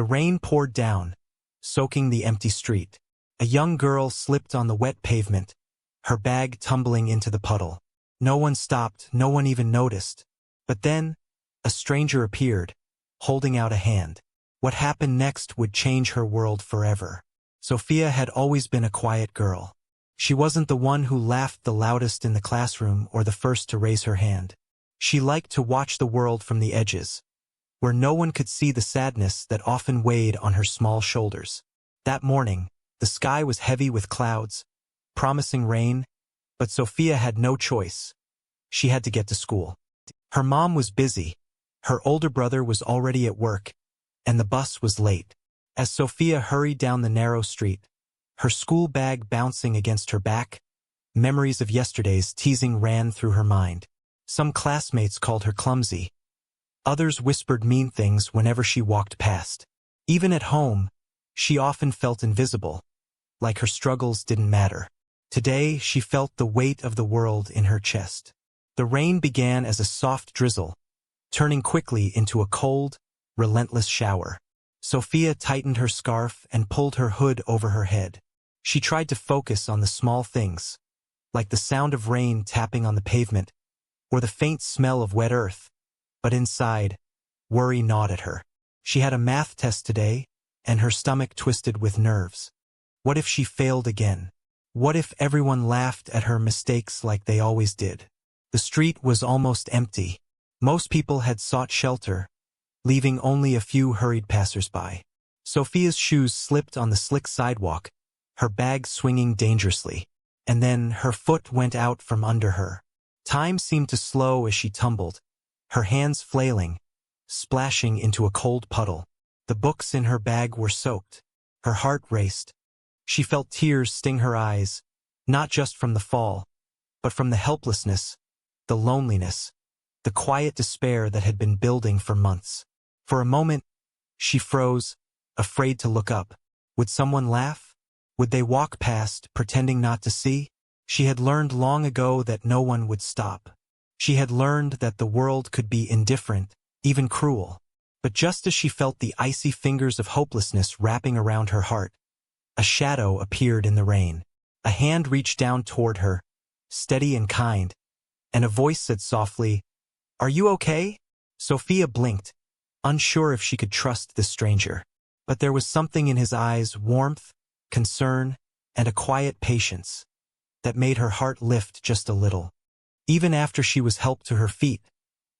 The rain poured down, soaking the empty street. A young girl slipped on the wet pavement, her bag tumbling into the puddle. No one stopped, no one even noticed. But then, a stranger appeared, holding out a hand. What happened next would change her world forever. Sophia had always been a quiet girl. She wasn't the one who laughed the loudest in the classroom or the first to raise her hand. She liked to watch the world from the edges, where no one could see the sadness that often weighed on her small shoulders. That morning, the sky was heavy with clouds, promising rain, but Sophia had no choice. She had to get to school. Her mom was busy, her older brother was already at work, and the bus was late. As Sophia hurried down the narrow street, her school bag bouncing against her back, memories of yesterday's teasing ran through her mind. Some classmates called her clumsy. Others whispered mean things whenever she walked past. Even at home, she often felt invisible, like her struggles didn't matter. Today, she felt the weight of the world in her chest. The rain began as a soft drizzle, turning quickly into a cold, relentless shower. Sophia tightened her scarf and pulled her hood over her head. She tried to focus on the small things, like the sound of rain tapping on the pavement, or the faint smell of wet earth. But inside, worry gnawed at her. She had a math test today, and her stomach twisted with nerves. What if she failed again? What if everyone laughed at her mistakes like they always did? The street was almost empty. Most people had sought shelter, leaving only a few hurried passersby. Sophia's shoes slipped on the slick sidewalk, her bag swinging dangerously, and then her foot went out from under her. Time seemed to slow as she tumbled, her hands flailing, splashing into a cold puddle. The books in her bag were soaked. Her heart raced. She felt tears sting her eyes, not just from the fall, but from the helplessness, the loneliness, the quiet despair that had been building for months. For a moment, she froze, afraid to look up. Would someone laugh? Would they walk past, pretending not to see? She had learned long ago that no one would stop. She had learned that the world could be indifferent, even cruel. But just as she felt the icy fingers of hopelessness wrapping around her heart, a shadow appeared in the rain. A hand reached down toward her, steady and kind, and a voice said softly, "Are you okay?" Sophia blinked, unsure if she could trust this stranger. But there was something in his eyes, warmth, concern, and a quiet patience, that made her heart lift just a little. Even after she was helped to her feet,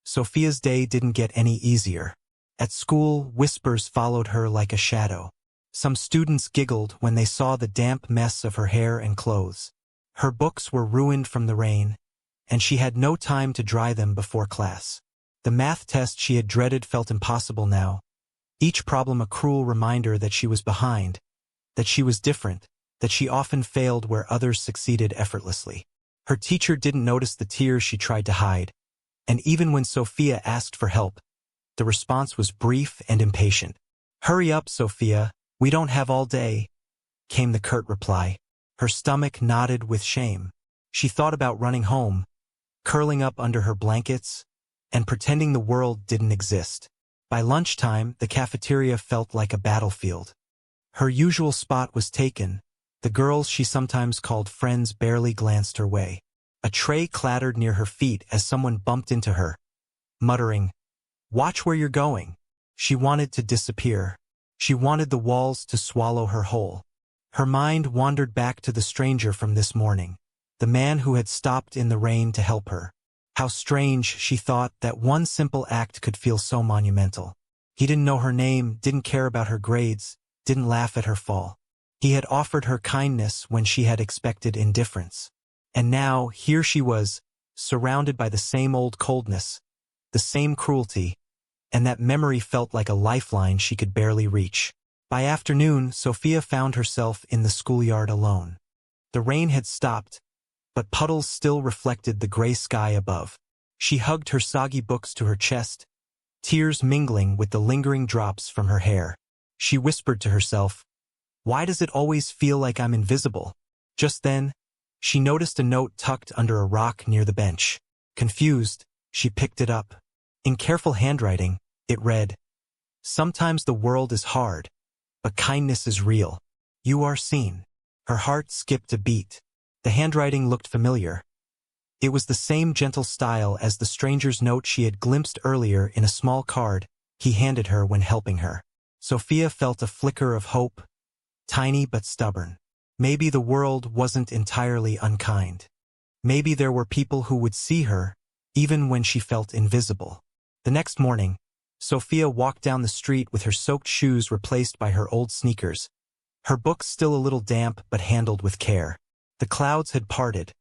Sophia's day didn't get any easier. At school, whispers followed her like a shadow. Some students giggled when they saw the damp mess of her hair and clothes. Her books were ruined from the rain, and she had no time to dry them before class. The math test she had dreaded felt impossible now, each problem a cruel reminder that she was behind, that she was different, that she often failed where others succeeded effortlessly. Her teacher didn't notice the tears she tried to hide, and even when Sophia asked for help, the response was brief and impatient. "Hurry up, Sophia, we don't have all day," came the curt reply. Her stomach knotted with shame. She thought about running home, curling up under her blankets, and pretending the world didn't exist. By lunchtime, the cafeteria felt like a battlefield. Her usual spot was taken. The girls she sometimes called friends barely glanced her way. A tray clattered near her feet as someone bumped into her, muttering, "Watch where you're going." She wanted to disappear. She wanted the walls to swallow her whole. Her mind wandered back to the stranger from this morning, the man who had stopped in the rain to help her. How strange, she thought, that one simple act could feel so monumental. He didn't know her name, didn't care about her grades, didn't laugh at her fall. He had offered her kindness when she had expected indifference. And now, here she was, surrounded by the same old coldness, the same cruelty, and that memory felt like a lifeline she could barely reach. By afternoon, Sophia found herself in the schoolyard alone. The rain had stopped, but puddles still reflected the gray sky above. She hugged her soggy books to her chest, tears mingling with the lingering drops from her hair. She whispered to herself, "Why does it always feel like I'm invisible?" Just then, she noticed a note tucked under a rock near the bench. Confused, she picked it up. In careful handwriting, it read, Sometimes the world is hard, but kindness is real. You are seen. Her heart skipped a beat. The handwriting looked familiar. It was the same gentle style as the stranger's note she had glimpsed earlier in a small card he handed her when helping her. Sophia felt a flicker of hope, tiny but stubborn. Maybe the world wasn't entirely unkind. Maybe there were people who would see her, even when she felt invisible. The next morning, Sophia walked down the street with her soaked shoes replaced by her old sneakers, her books still a little damp but handled with care. The clouds had parted,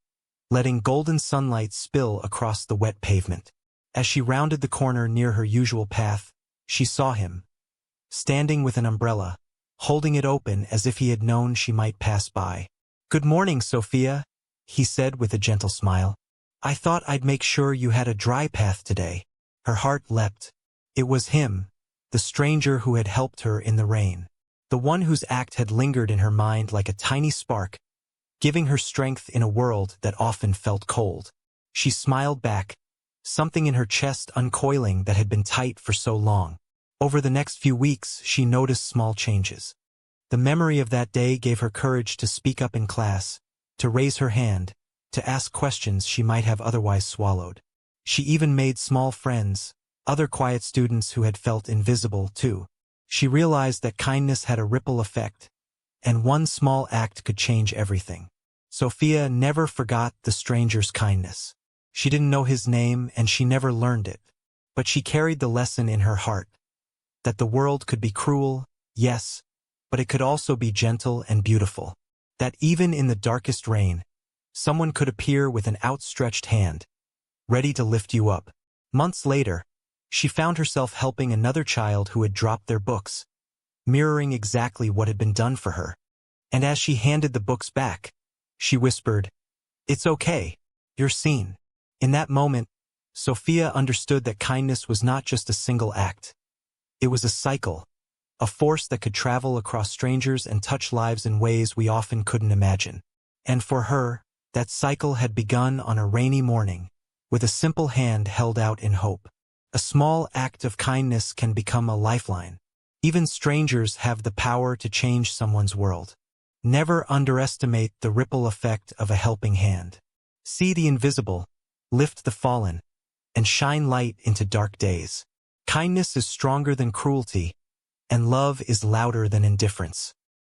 letting golden sunlight spill across the wet pavement. As she rounded the corner near her usual path, she saw him, standing with an umbrella, holding it open as if he had known she might pass by. "Good morning, Sophia," he said with a gentle smile. "I thought I'd make sure you had a dry path today." Her heart leapt. It was him, the stranger who had helped her in the rain. The one whose act had lingered in her mind like a tiny spark, giving her strength in a world that often felt cold. She smiled back, something in her chest uncoiling that had been tight for so long. Over the next few weeks, she noticed small changes. The memory of that day gave her courage to speak up in class, to raise her hand, to ask questions she might have otherwise swallowed. She even made small friends, other quiet students who had felt invisible too. She realized that kindness had a ripple effect, and one small act could change everything. Sophia never forgot the stranger's kindness. She didn't know his name and she never learned it, but she carried the lesson in her heart, that the world could be cruel, yes, but it could also be gentle and beautiful. That even in the darkest rain, someone could appear with an outstretched hand, ready to lift you up. Months later, she found herself helping another child who had dropped their books, mirroring exactly what had been done for her. And as she handed the books back, she whispered, "It's okay. You're seen." In that moment, Sophia understood that kindness was not just a single act. It was a cycle, a force that could travel across strangers and touch lives in ways we often couldn't imagine. And for her, that cycle had begun on a rainy morning, with a simple hand held out in hope. A small act of kindness can become a lifeline. Even strangers have the power to change someone's world. Never underestimate the ripple effect of a helping hand. See the invisible, lift the fallen, and shine light into dark days. Kindness is stronger than cruelty, and love is louder than indifference.